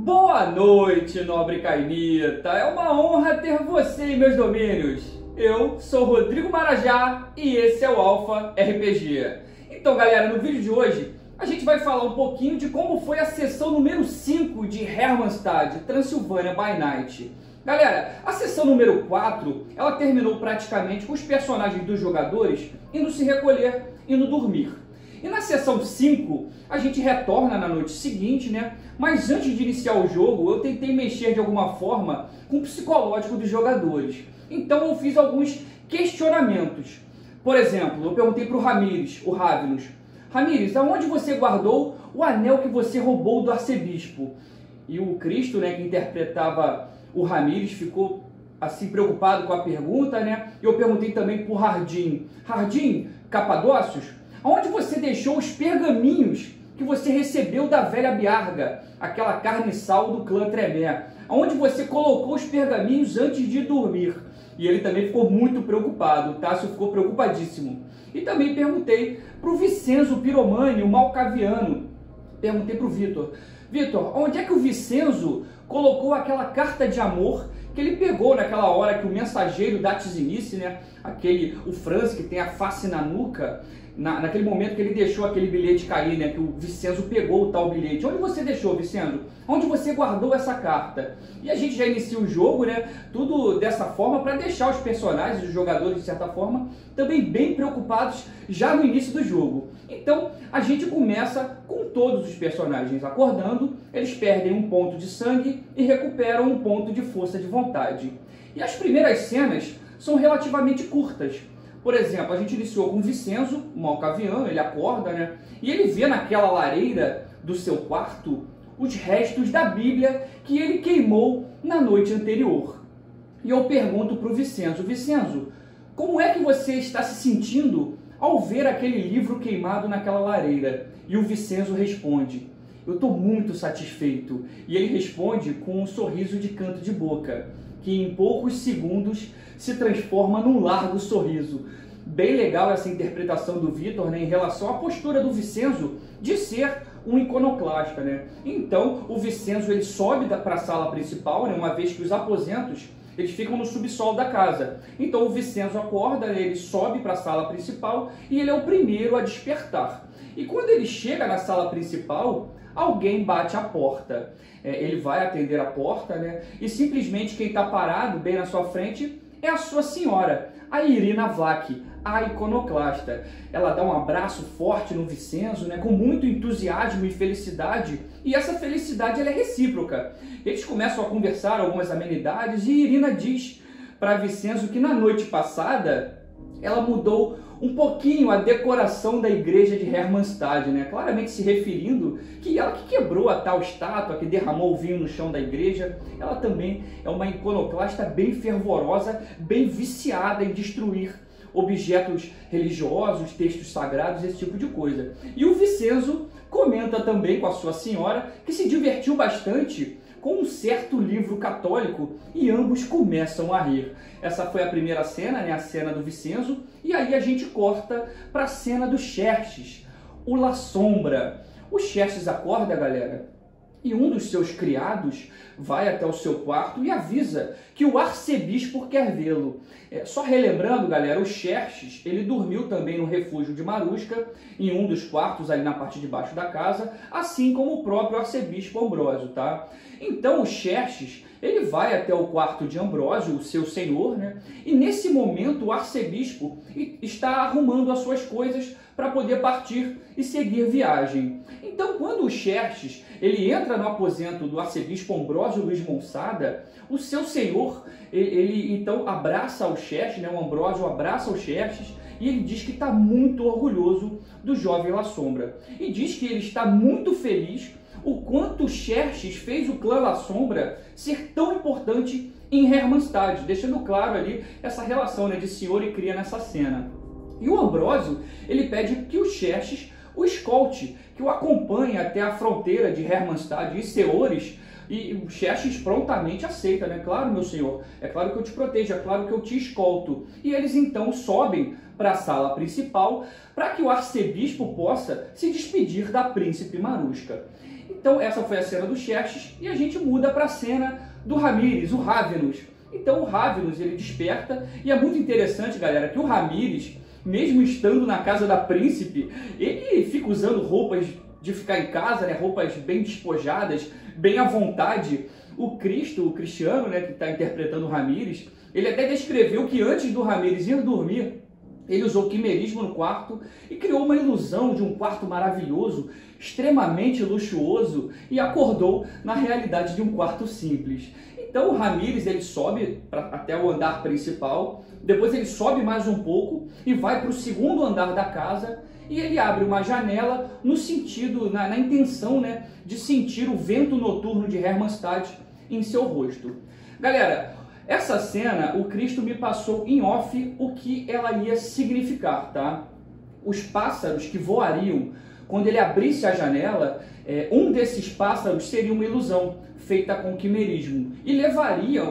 Boa noite, nobre cainita. É uma honra ter você em meus domínios. Eu sou Rodrigo Marajá e esse é o Alpha RPG. Então, galera, no vídeo de hoje a gente vai falar um pouquinho de como foi a sessão número 5 de Hermannstad, Transylvania by Night. Galera, a sessão número 4, ela terminou praticamente com os personagens dos jogadores indo se recolher, indo dormir. E na sessão 5, a gente retorna na noite seguinte, né? Mas antes de iniciar o jogo, eu tentei mexer de alguma forma com o psicológico dos jogadores. Então eu fiz alguns questionamentos. Por exemplo, eu perguntei para o Ramírez, o Ravenous: Ramírez, aonde você guardou o anel que você roubou do arcebispo? E o Cristo, né, que interpretava o Ramírez, ficou assim preocupado com a pergunta, né? Eu perguntei também para o Hardin: Hardin, Capadócios, aonde você deixou os pergaminhos que você recebeu da velha Biarga, aquela carniçal do clã Tremé? Aonde você colocou os pergaminhos antes de dormir? E ele também ficou muito preocupado, o Tássio ficou preocupadíssimo. E também perguntei para o Vicenzo Piromani, o Malcaviano. Perguntei para o Vitor: Vitor, onde é que o Vicenzo colocou aquela carta de amor que ele pegou naquela hora que o mensageiro da Tizinice, né, o Franz, que tem a face na nuca, naquele momento que ele deixou aquele bilhete cair, né, que o Vicenzo pegou o tal bilhete. Onde você deixou, Vicenzo? Onde você guardou essa carta? E a gente já inicia o jogo, né, tudo dessa forma para deixar os personagens, os jogadores, de certa forma, também bem preocupados já no início do jogo. Então, a gente começa com todos os personagens acordando, eles perdem um ponto de sangue e recuperam um ponto de força de vontade. E as primeiras cenas são relativamente curtas. Por exemplo, a gente iniciou com o Vicenzo, o Malcaviano, ele acorda, né? E ele vê naquela lareira do seu quarto os restos da Bíblia que ele queimou na noite anterior. E eu pergunto para o Vicenzo: Vicenzo, como é que você está se sentindo ao ver aquele livro queimado naquela lareira? E o Vicenzo responde: eu estou muito satisfeito. E ele responde com um sorriso de canto de boca, que em poucos segundos se transforma num largo sorriso. Bem legal essa interpretação do Vitor, né, em relação à postura do Vicenzo de ser um iconoclasta, né? Então o Vicenzo ele sobe para a sala principal, né, uma vez que os aposentos eles ficam no subsolo da casa. Então o Vicenzo acorda, né, ele sobe para a sala principal e ele é o primeiro a despertar. E quando ele chega na sala principal, alguém bate a porta. Ele vai atender a porta, né? E simplesmente quem está parado bem na sua frente é a sua senhora, a Irina Vlach, a iconoclasta. Ela dá um abraço forte no Vicenzo, né? Com muito entusiasmo e felicidade. E essa felicidade ela é recíproca. Eles começam a conversar algumas amenidades e Irina diz para Vicenzo que na noite passada ela mudou um pouquinho a decoração da igreja de Hermannstad, né? Claramente se referindo que ela que quebrou a tal estátua, que derramou o vinho no chão da igreja, ela também é uma iconoclasta bem fervorosa, bem viciada em destruir objetos religiosos, textos sagrados, esse tipo de coisa. E o Vicenzo comenta também com a sua senhora que se divertiu bastante com um certo livro católico e ambos começam a rir. Essa foi a primeira cena, né, a cena do Vicenzo, e aí a gente corta para a cena do Xerxes, o La Sombra. O Xerxes acorda, galera, e um dos seus criados vai até o seu quarto e avisa que o arcebispo quer vê-lo. Só relembrando, galera, o Xerxes, ele dormiu também no refúgio de Marusca, em um dos quartos ali na parte de baixo da casa, assim como o próprio arcebispo Ambrósio, tá? Então o Xerxes, ele vai até o quarto de Ambrósio, o seu senhor, né? E nesse momento o arcebispo está arrumando as suas coisas para poder partir e seguir viagem. Então, quando o Xerxes ele entra no aposento do arcebispo Ambrósio Luiz Monsada, o seu senhor, ele então abraça o Xerxes, né? O Ambrósio abraça o Xerxes e ele diz que está muito orgulhoso do jovem La Sombra. E diz que ele está muito feliz o quanto o Xerxes fez o clã La Sombra ser tão importante em Hermannstad, deixando claro ali essa relação, né, de senhor e cria nessa cena. E o Ambrósio, ele pede que o Xerxes o escolte, que o acompanhe até a fronteira de Hermannstad e Seores, E o Xerxes prontamente aceita, né? Claro, meu senhor, é claro que eu te protejo, é claro que eu te escolto. E eles então sobem para a sala principal para que o arcebispo possa se despedir da príncipe Marushka. Então essa foi a cena do Xerxes e a gente muda para a cena do Ramires, o Ravenous. Então o Ravenous ele desperta e é muito interessante, galera, que o Ramires, mesmo estando na casa da príncipe, ele fica usando roupas de ficar em casa, né, roupas bem despojadas, bem à vontade. O Cristiano, né, que está interpretando o Ramires, ele até descreveu que antes do Ramires ir dormir, ele usou quimerismo no quarto e criou uma ilusão de um quarto maravilhoso, extremamente luxuoso, e acordou na realidade de um quarto simples. Então o Ramires ele sobe até o andar principal, depois ele sobe mais um pouco e vai para o segundo andar da casa e ele abre uma janela no sentido, na intenção, né, de sentir o vento noturno de Hermannstadt em seu rosto. Galera, essa cena, o Cristo me passou em off o que ela ia significar, tá? Os pássaros que voariam, quando ele abrisse a janela, um desses pássaros seria uma ilusão feita com quimerismo. E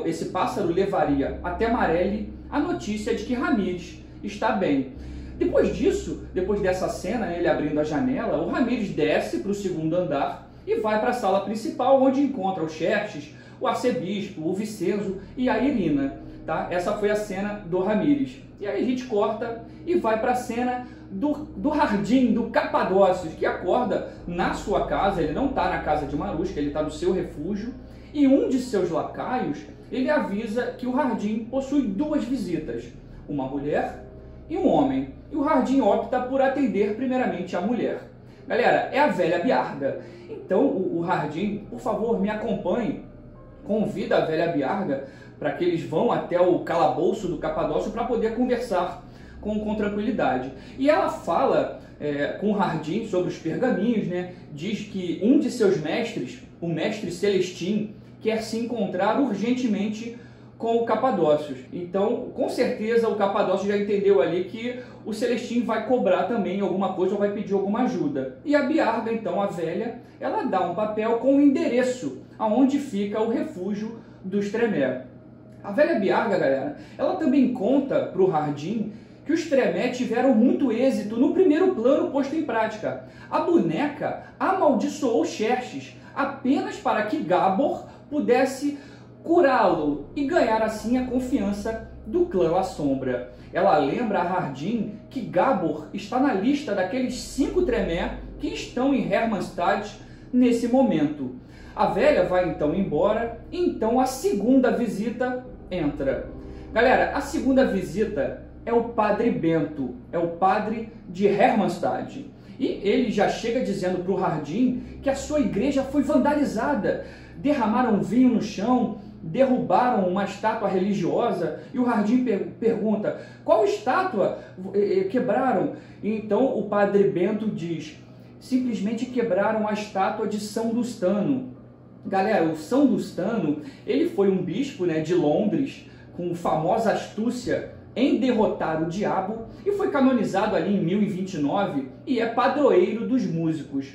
esse pássaro levaria até Marelli a notícia de que Ramires está bem. Depois disso, depois dessa cena, ele abrindo a janela, o Ramires desce para o segundo andar e vai para a sala principal, onde encontra o Xerxes, o arcebispo, o Vicenzo e a Irina, tá? Essa foi a cena do Ramires. E aí a gente corta e vai para a cena do Hardin, do Capadócios, que acorda na sua casa. Ele não está na casa de Marushka, ele está no seu refúgio, e um de seus lacaios, ele avisa que o Hardin possui duas visitas, uma mulher e um homem. E o Hardin opta por atender primeiramente a mulher. Galera, é a velha Biarga. Então o Hardin, por favor, me acompanhe, convida a velha Biarga para que eles vão até o calabouço do Capadócio para poder conversar com tranquilidade. E ela fala com o Hardin sobre os pergaminhos, né? Diz que um de seus mestres, o mestre Celestin, quer se encontrar urgentemente com o Capadócios. Então, com certeza, o Capadócio já entendeu ali que o Celestin vai cobrar também alguma coisa ou vai pedir alguma ajuda. E a Biarga, então, a velha, ela dá um papel com o endereço aonde fica o refúgio dos Tremé. A velha Biarga, galera, ela também conta para o Hardin que os Tremé tiveram muito êxito no primeiro plano posto em prática. A boneca amaldiçoou Xerxes apenas para que Gabor pudesse curá-lo e ganhar assim a confiança do clã La Sombra. Ela lembra a Hardin que Gabor está na lista daqueles 5 Tremé que estão em Hermannstadt nesse momento. A velha vai então embora, e então a segunda visita entra. Galera, a segunda visita é o Padre Bento, é o padre de Hermannstadt. E ele já chega dizendo para o Hardin que a sua igreja foi vandalizada, derramaram vinho no chão, derrubaram uma estátua religiosa, e o Hardin pergunta, qual estátua quebraram? E então o Padre Bento diz, simplesmente quebraram a estátua de São Dustano. Galera, o São Dustano, ele foi um bispo, né, de Londres, com famosa astúcia em derrotar o diabo, e foi canonizado ali em 1029 e é padroeiro dos músicos.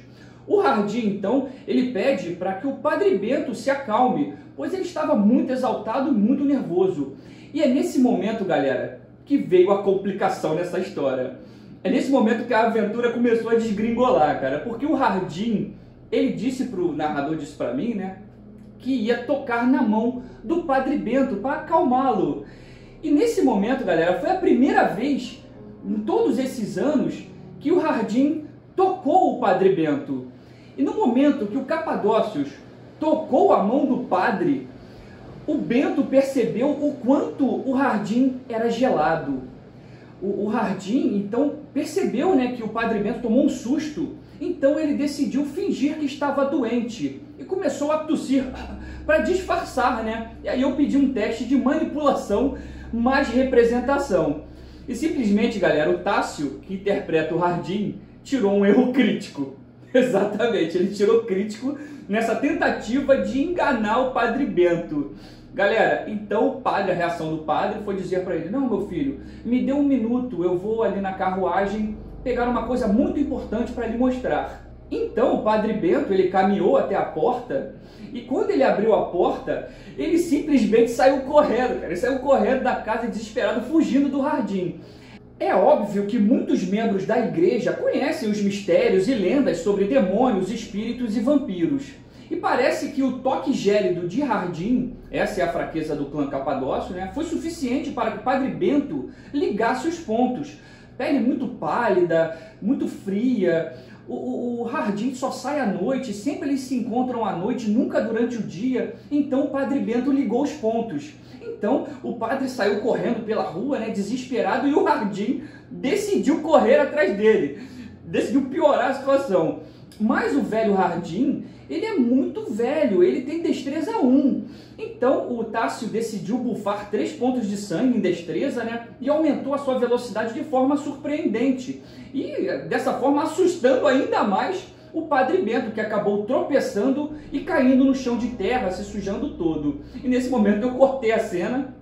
O Hardin, então, ele pede para que o Padre Bento se acalme, pois ele estava muito exaltado e muito nervoso. E é nesse momento, galera, que veio a complicação nessa história. É nesse momento que a aventura começou a desgringolar, cara, porque o Hardin, ele disse para o narrador, disse para mim, né, que ia tocar na mão do Padre Bento para acalmá-lo. E nesse momento, galera, foi a primeira vez em todos esses anos que o Hardin tocou o Padre Bento. E no momento que o Capadócios tocou a mão do padre, o Bento percebeu o quanto o Hardin era gelado. O Hardin, então, percebeu, né, que o Padre Bento tomou um susto. Então ele decidiu fingir que estava doente e começou a tossir para disfarçar, né? E aí eu pedi um teste de manipulação mais representação. E simplesmente, galera, o Tássio, que interpreta o Hardin, tirou um erro crítico. Exatamente, ele tirou crítico nessa tentativa de enganar o Padre Bento. Galera, então o padre, a reação do padre foi dizer para ele, não, meu filho, me dê um minuto, eu vou ali na carruagem pegar uma coisa muito importante para lhe mostrar. Então o Padre Bento, ele caminhou até a porta, e quando ele abriu a porta, ele simplesmente saiu correndo, cara. Ele saiu correndo da casa desesperado, fugindo do Jardim. É óbvio que muitos membros da igreja conhecem os mistérios e lendas sobre demônios, espíritos e vampiros. E parece que o toque gélido de Jardim, essa é a fraqueza do clã Capadócio, né, foi suficiente para que o Padre Bento ligasse os pontos. Pele muito pálida, muito fria. O Jardim só sai à noite, sempre eles se encontram à noite, nunca durante o dia. Então o Padre Bento ligou os pontos. Então o padre saiu correndo pela rua, né, desesperado, e o Jardim decidiu correr atrás dele. Decidiu piorar a situação. Mas o velho Jardim, ele é muito velho, ele tem destreza 1. Então o Tássio decidiu bufar 3 pontos de sangue em destreza, né? E aumentou a sua velocidade de forma surpreendente. E dessa forma assustando ainda mais o Padre Bento, que acabou tropeçando e caindo no chão de terra, se sujando todo. E nesse momento eu cortei a cena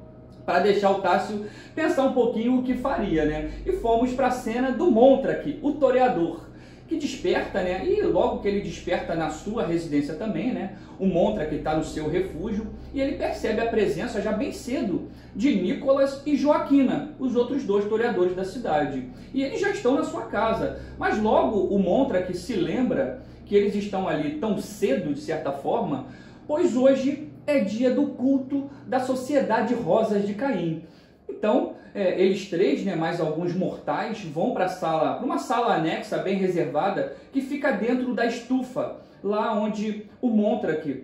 para deixar o Tássio pensar um pouquinho o que faria, né? E fomos para a cena do Montrach, o toreador, que desperta, né? E logo que ele desperta na sua residência também, né? O Montrach está no seu refúgio e ele percebe a presença já bem cedo de Nicolas e Joaquina, os outros 2 toreadores da cidade. E eles já estão na sua casa, mas logo o Montrach se lembra que eles estão ali tão cedo, de certa forma, pois hoje é dia do culto da Sociedade Rosas de Caim. Então, eles 3, né, mais alguns mortais, vão para uma sala anexa, bem reservada, que fica dentro da estufa, lá onde o Montrach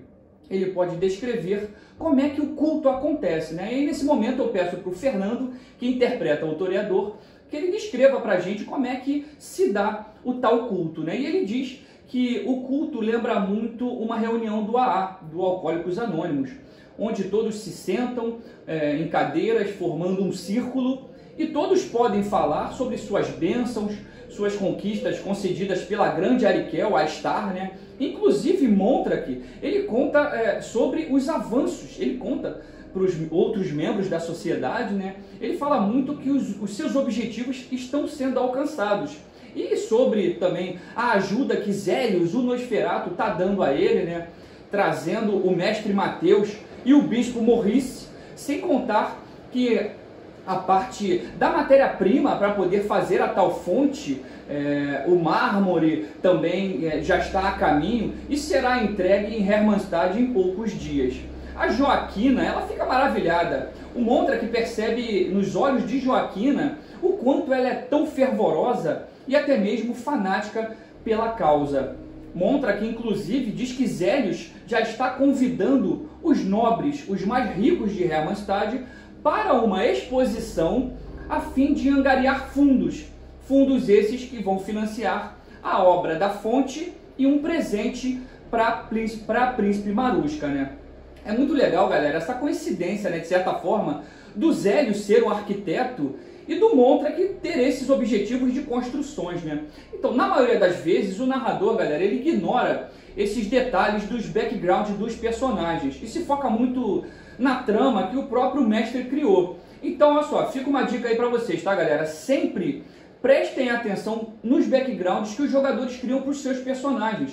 ele pode descrever como é que o culto acontece, né? E aí, nesse momento eu peço para o Fernando, que interpreta o toreador, que ele descreva para a gente como é que se dá o tal culto, né? E ele diz que o culto lembra muito uma reunião do AA, do Alcoólicos Anônimos, onde todos se sentam em cadeiras, formando um círculo, e todos podem falar sobre suas bênçãos, suas conquistas concedidas pela grande Ariquel, a Star, né? Inclusive Montrach, ele conta sobre os avanços, ele conta para os outros membros da sociedade, né? Ele fala muito que os seus objetivos estão sendo alcançados. E sobre também a ajuda que Zélios, o Nosferatu, está dando a ele, né? Trazendo o mestre Mateus e o bispo Maurice, sem contar que a parte da matéria-prima para poder fazer a tal fonte, o mármore também já está a caminho e será entregue em Hermannstadt em poucos dias. A Joaquina, ela fica maravilhada. O Montrach percebe nos olhos de Joaquina o quanto ela é tão fervorosa e até mesmo fanática pela causa. Montrach, inclusive, diz que Zélios já está convidando os nobres, os mais ricos de Hermannstadt, para uma exposição a fim de angariar fundos. Fundos esses que vão financiar a obra da fonte e um presente para a Príncipe Maruska, né? É muito legal, galera, essa coincidência, né, de certa forma, do Zélios ser um arquiteto e do Montrach ter esses objetivos de construções, né? Então, na maioria das vezes, o narrador, galera, ele ignora esses detalhes dos backgrounds dos personagens e se foca muito na trama que o próprio mestre criou. Então, olha só, fica uma dica aí para vocês, tá, galera? Sempre prestem atenção nos backgrounds que os jogadores criam para os seus personagens.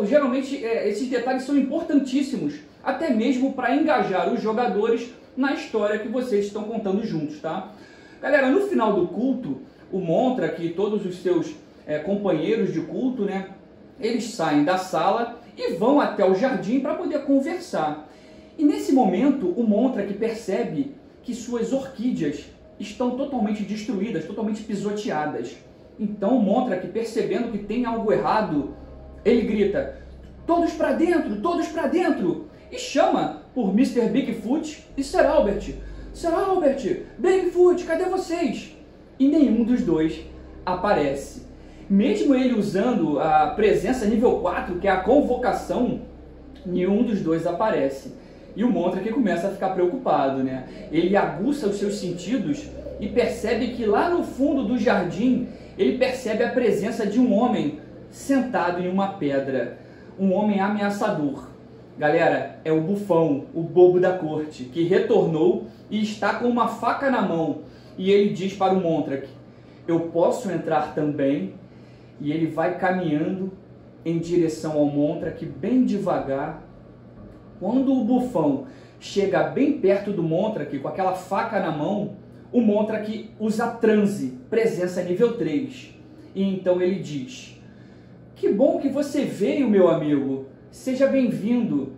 Geralmente, esses detalhes são importantíssimos, até mesmo para engajar os jogadores na história que vocês estão contando juntos, tá? Galera, no final do culto, o Montrach e todos os seus companheiros de culto, né, eles saem da sala e vão até o jardim para poder conversar. E nesse momento, o Montrach percebe que suas orquídeas estão totalmente destruídas, totalmente pisoteadas. Então o Montrach, percebendo que tem algo errado, ele grita: todos para dentro, todos para dentro! E chama por Mr. Bigfoot e Sir Albert. Sir Albert, Bigfoot, cadê vocês? E nenhum dos dois aparece. Mesmo ele usando a presença nível 4, que é a convocação, nenhum dos dois aparece. E o Montrach começa a ficar preocupado, né? Ele aguça os seus sentidos e percebe que lá no fundo do jardim, ele percebe a presença de um homem sentado em uma pedra. Um homem ameaçador. Galera, é o bufão, o bobo da corte, que retornou e está com uma faca na mão. E ele diz para o Montrach: eu posso entrar também? E ele vai caminhando em direção ao Montrach bem devagar. Quando o bufão chega bem perto do Montrach com aquela faca na mão, o Montrach usa transe, presença nível 3. E então ele diz: "Que bom que você veio, meu amigo. Seja bem-vindo."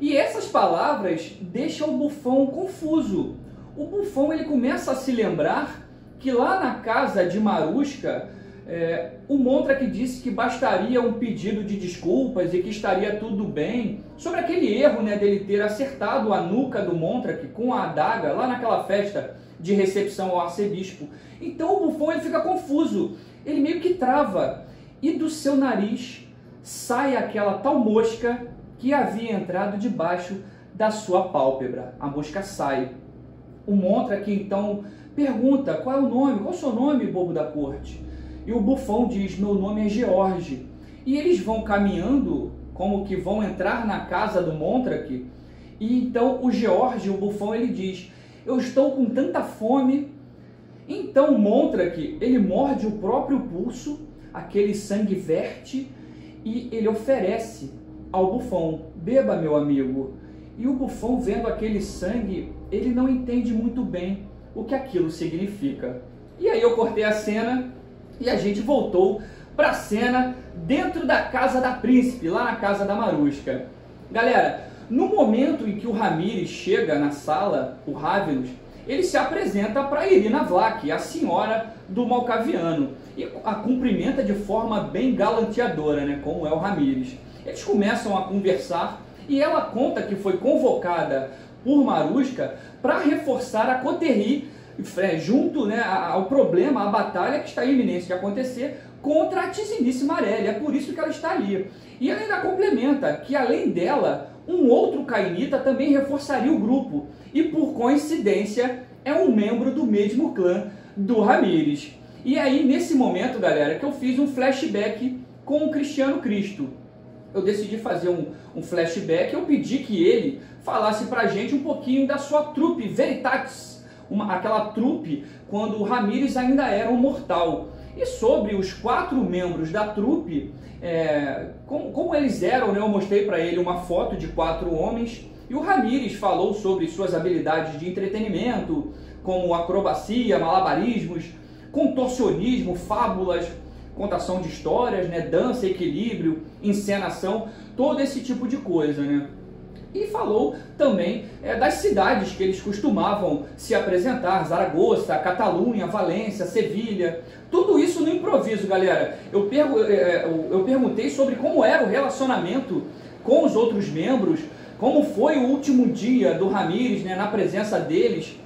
E essas palavras deixam o bufão confuso. O bufão ele começa a se lembrar que lá na casa de Marushka, o Montrach disse que bastaria um pedido de desculpas e que estaria tudo bem, sobre aquele erro, né, dele ter acertado a nuca do Montrach com a adaga lá naquela festa de recepção ao arcebispo. Então o bufão ele fica confuso, ele meio que trava, e do seu nariz sai aquela tal mosca que havia entrado debaixo da sua pálpebra. A mosca sai. O Montrach então pergunta: "Qual é o nome? Qual é o seu nome, bobo da corte?" E o bufão diz: "Meu nome é George." E eles vão caminhando, como que vão entrar na casa do Montrach. E então o George, o bufão, ele diz: "Eu estou com tanta fome." Então o Montrach, ele morde o próprio pulso, aquele sangue verte, e ele oferece ao bufão: "Beba, meu amigo." E o bufão, vendo aquele sangue, ele não entende muito bem o que aquilo significa. E aí eu cortei a cena e a gente voltou para a cena dentro da casa da príncipe, lá na casa da Marushka. Galera, no momento em que o Ramírez chega na sala, o Ravenous, ele se apresenta para Irina Vlach, a senhora do Malkaviano, e a cumprimenta de forma bem galanteadora, né, como é o Ramírez. Eles começam a conversar e ela conta que foi convocada por Marushka para reforçar a coterie junto, né, ao problema, à batalha que está iminente de acontecer contra a Tiziníssima Arelle. É por isso que ela está ali. E ela ainda complementa que, além dela, um outro cainita também reforçaria o grupo. E, por coincidência, é um membro do mesmo clã do Ramírez. E aí, nesse momento, galera, que eu fiz um flashback com o Cristiano Cristo. Eu decidi fazer um flashback. Eu pedi que ele falasse pra gente um pouquinho da sua trupe Veritatis, aquela trupe quando o Ramírez ainda era um mortal. E sobre os 4 membros da trupe, como eles eram, né? Eu mostrei para ele uma foto de 4 homens, e o Ramírez falou sobre suas habilidades de entretenimento, como acrobacia, malabarismos, contorcionismo, fábulas, contação de histórias, né? Dança, equilíbrio, encenação, todo esse tipo de coisa, né? E falou também das cidades que eles costumavam se apresentar: Zaragoza, Catalunha, Valência, Sevilha. Tudo isso no improviso, galera. Eu perguntei sobre como era o relacionamento com os outros membros, como foi o último dia do Ramírez, né, na presença deles,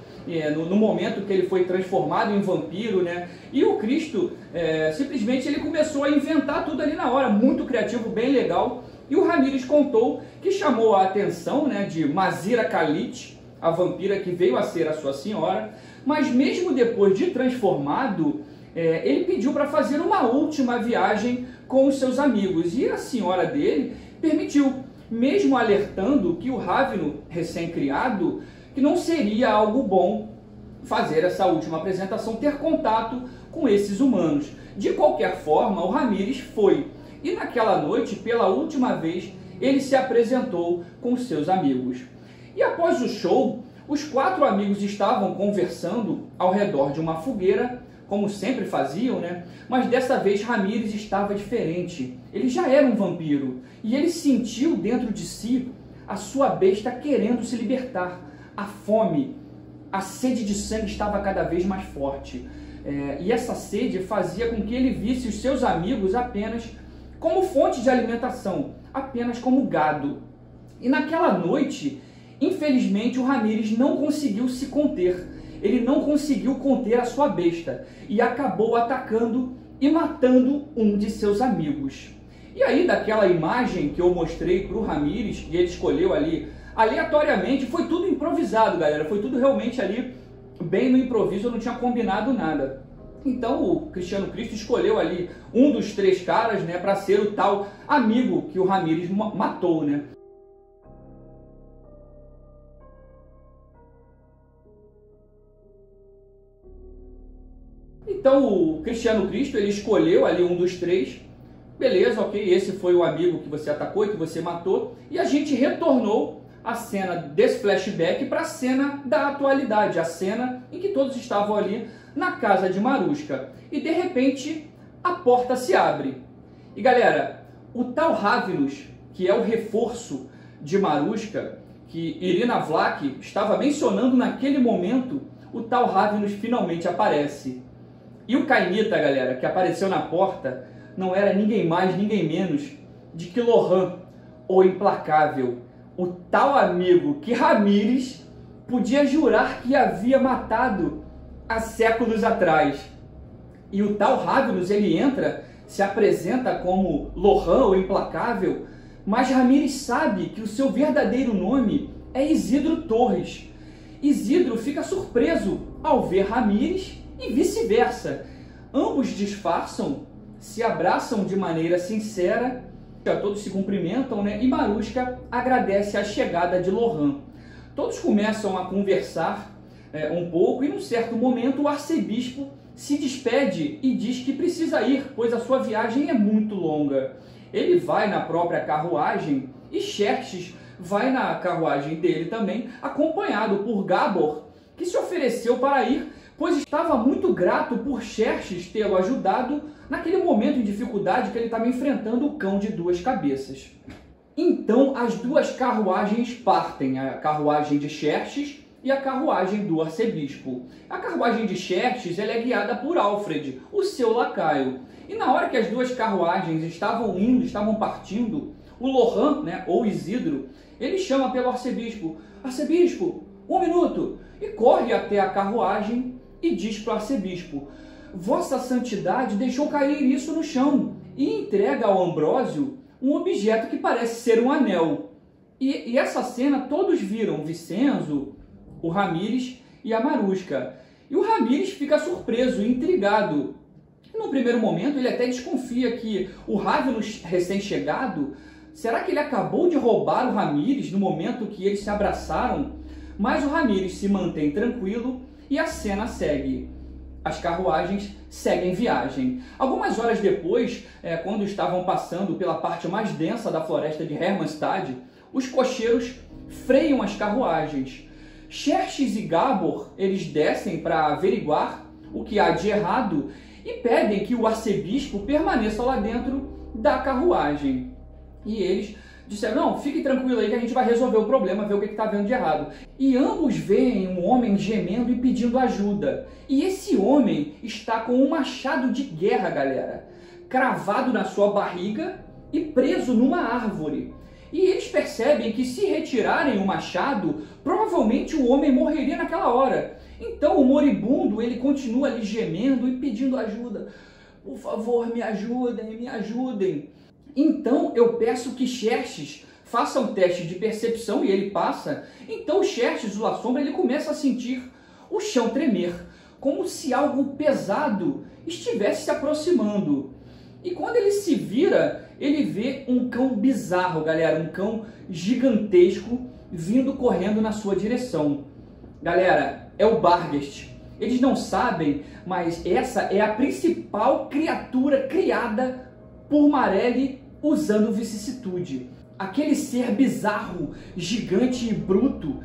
no momento que ele foi transformado em vampiro, né? E o Cristo, simplesmente ele começou a inventar tudo ali na hora, muito criativo, bem legal. E o Ramírez contou que chamou a atenção, né, de Mazira Khalid, a vampira que veio a ser a sua senhora, mas mesmo depois de transformado, ele pediu para fazer uma última viagem com os seus amigos, e a senhora dele permitiu, mesmo alertando que o Raveno, recém-criado, que não seria algo bom fazer essa última apresentação, ter contato com esses humanos. De qualquer forma, o Ramírez foi. E naquela noite, pela última vez, ele se apresentou com seus amigos. E após o show, os 4 amigos estavam conversando ao redor de uma fogueira, como sempre faziam, né? Mas dessa vez Ramírez estava diferente. Ele já era um vampiro e ele sentiu dentro de si a sua besta querendo se libertar. A fome, a sede de sangue estava cada vez mais forte. E essa sede fazia com que ele visse os seus amigos apenas como fonte de alimentação, apenas como gado. E naquela noite, infelizmente, o Ramírez não conseguiu se conter. Ele não conseguiu conter a sua besta e acabou atacando e matando um de seus amigos. E aí, daquela imagem que eu mostrei para o Ramírez, que ele escolheu ali aleatoriamente, foi tudo improvisado, galera. Foi tudo realmente ali bem no improviso, eu não tinha combinado nada. Então o Cristiano Cristo escolheu ali um dos 3 caras, né, para ser o tal amigo que o Ramírez matou, né? Então o Cristiano Cristo, ele escolheu ali um dos 3 beleza, ok, esse foi o amigo que você atacou e que você matou, e a gente retornou a cena desse flashback para a cena da atualidade, a cena em que todos estavam ali na casa de Marushka. E de repente a porta se abre. E galera, o tal Ravnus, que é o reforço de Marushka, que Irina Vlach estava mencionando naquele momento, o tal Ravnus finalmente aparece. E o Cainita, galera, que apareceu na porta, não era ninguém mais, ninguém menos de que Lohan, o Implacável, o tal amigo que Ramírez podia jurar que havia matado há séculos atrás. E o tal Ravnus, ele entra, se apresenta como Lohan, o Implacável, mas Ramírez sabe que o seu verdadeiro nome é Isidro Torres. Isidro fica surpreso ao ver Ramírez e vice-versa. Ambos disfarçam, se abraçam de maneira sincera, todos se cumprimentam, né? E Marushka agradece a chegada de Lohan. Todos começam a conversar um pouco e, num certo momento, o arcebispo se despede e diz que precisa ir, pois a sua viagem é muito longa. Ele vai na própria carruagem e Xerxes vai na carruagem dele também, acompanhado por Gabor, que se ofereceu para ir, pois estava muito grato por Xerxes tê-lo ajudado naquele momento de dificuldade que ele estava enfrentando o cão de duas cabeças. Então as duas carruagens partem, a carruagem de Xerxes e a carruagem do arcebispo. A carruagem de Xerxes ela é guiada por Alfred, o seu lacaio. E na hora que as duas carruagens estavam partindo, o Lohan, né, ou Isidro, ele chama pelo arcebispo: arcebispo, 1 minuto! E corre até a carruagem e diz para o arcebispo: Vossa Santidade deixou cair isso no chão, e entrega ao Ambrósio um objeto que parece ser um anel. E essa cena todos viram, Vicenzo, o Ramírez e a Marushka. E o Ramírez fica surpreso, intrigado. E no primeiro momento ele até desconfia que o Ravnus recém-chegado, será que ele acabou de roubar o Ramírez no momento que eles se abraçaram? Mas o Ramírez se mantém tranquilo e a cena segue. As carruagens seguem viagem. Algumas horas depois, quando estavam passando pela parte mais densa da floresta de Hermannstad, os cocheiros freiam as carruagens. Xerxes e Gabor, eles descem para averiguar o que há de errado e pedem que o arcebispo permaneça lá dentro da carruagem. E eles disseram: não, fique tranquilo aí que a gente vai resolver o problema, ver o que está vendo de errado. E ambos veem um homem gemendo e pedindo ajuda. E esse homem está com um machado de guerra, galera, cravado na sua barriga e preso numa árvore. E eles percebem que se retirarem o machado, provavelmente o homem morreria naquela hora. Então o moribundo, ele continua ali gemendo e pedindo ajuda. Por favor, me ajudem, me ajudem. Então eu peço que Xerxes faça um teste de percepção e ele passa. Então o Xerxes, o La Sombra, ele começa a sentir o chão tremer, como se algo pesado estivesse se aproximando. E quando ele se vira, ele vê um cão bizarro, galera, um cão gigantesco vindo correndo na sua direção. Galera, é o Barghest. Eles não sabem, mas essa é a principal criatura criada por Marelli usando vicissitude. Aquele ser bizarro, gigante e bruto,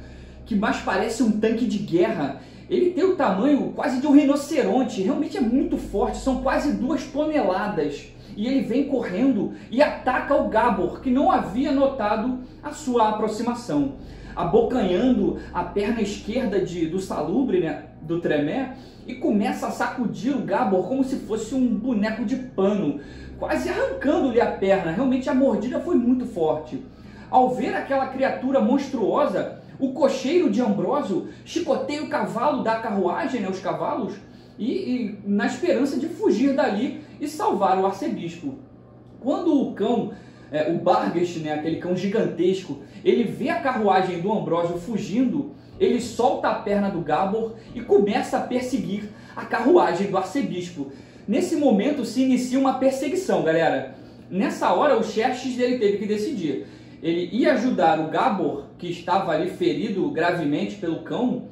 que mais parece um tanque de guerra. Ele tem o tamanho quase de um rinoceronte, realmente é muito forte, são quase 2 toneladas. E ele vem correndo e ataca o Gabor, que não havia notado a sua aproximação. Abocanhando a perna esquerda do Salubre, né, do Tremé, e começa a sacudir o Gabor como se fosse um boneco de pano, quase arrancando-lhe a perna. Realmente a mordida foi muito forte. Ao ver aquela criatura monstruosa, o cocheiro de Ambrósio chicoteia o cavalo da carruagem, né, os cavalos, e na esperança de fugir dali e salvar o arcebispo. Quando o cão, o Barghest, né, aquele cão gigantesco, ele vê a carruagem do Ambrósio fugindo, ele solta a perna do Gabor e começa a perseguir a carruagem do arcebispo. Nesse momento se inicia uma perseguição, galera. Nessa hora o Xerxes ele teve que decidir. Ele ia ajudar o Gabor, que estava ali ferido gravemente pelo cão.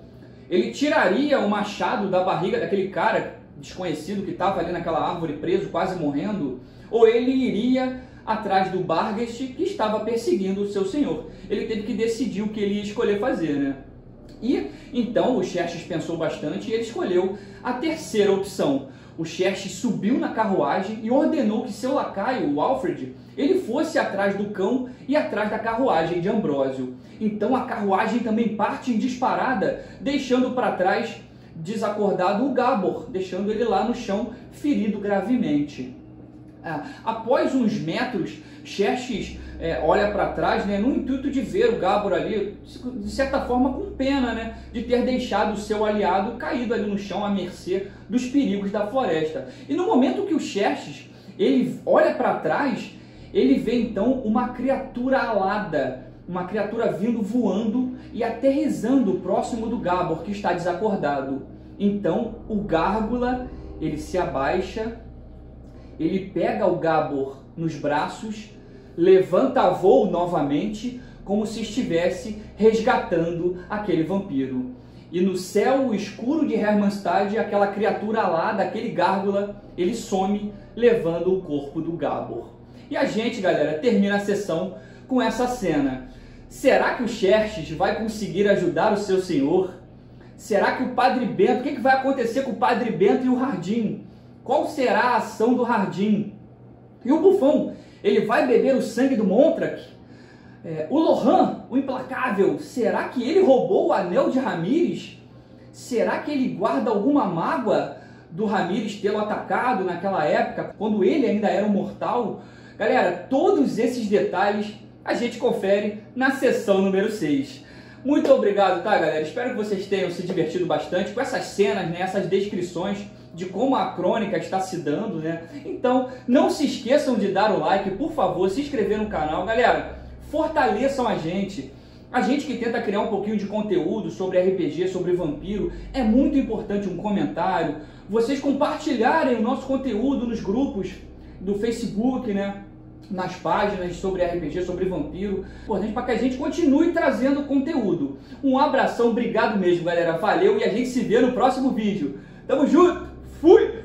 Ele tiraria o machado da barriga daquele cara desconhecido que estava ali naquela árvore preso, quase morrendo. ou ele iria atrás do Barghest, que estava perseguindo o seu senhor. Ele teve que decidir o que ele ia escolher fazer, né? E então o Xerxes pensou bastante e ele escolheu a terceira opção. O Xerxes subiu na carruagem e ordenou que seu lacaio, o Alfred, ele fosse atrás do cão e atrás da carruagem de Ambrósio. Então a carruagem também parte em disparada, deixando para trás desacordado o Gábor, deixando ele lá no chão, ferido gravemente. Após uns metros, Xerxes olha para trás, né, no intuito de ver o Gábor ali, de certa forma com pena, né, de ter deixado o seu aliado caído ali no chão à mercê dos perigos da floresta. E no momento que o Xerxes ele olha para trás, ele vê então uma criatura alada, uma criatura vindo voando e aterrissando próximo do Gábor, que está desacordado. Então o Gárgula ele se abaixa, ele pega o Gábor nos braços, levanta voo novamente, como se estivesse resgatando aquele vampiro. E no céu escuro de Hermannstad, aquela criatura alada, aquele Gárgula, ele some, levando o corpo do Gábor. E a gente, galera, termina a sessão com essa cena. Será que o Xerxes vai conseguir ajudar o seu senhor? Será que o Padre Bento, o que vai acontecer com o Padre Bento e o Hardin? Qual será a ação do Hardin? E o Bufão, ele vai beber o sangue do Montrak? O Lohan, o implacável, será que ele roubou o anel de Ramírez? Será que ele guarda alguma mágoa do Ramírez tê-lo atacado naquela época, quando ele ainda era um mortal? Galera, todos esses detalhes a gente confere na sessão número 6. Muito obrigado, tá, galera? Espero que vocês tenham se divertido bastante com essas cenas, né, essas descrições de como a crônica está se dando, né? Então, não se esqueçam de dar o like, por favor, se inscrever no canal. Galera, fortaleçam a gente. A gente que tenta criar um pouquinho de conteúdo sobre RPG, sobre vampiro, é muito importante um comentário, vocês compartilharem o nosso conteúdo nos grupos do Facebook, né? Nas páginas sobre RPG, sobre vampiro, importante para que a gente continue trazendo conteúdo. Um abração, obrigado mesmo, galera, valeu e a gente se vê no próximo vídeo. Tamo junto, fui!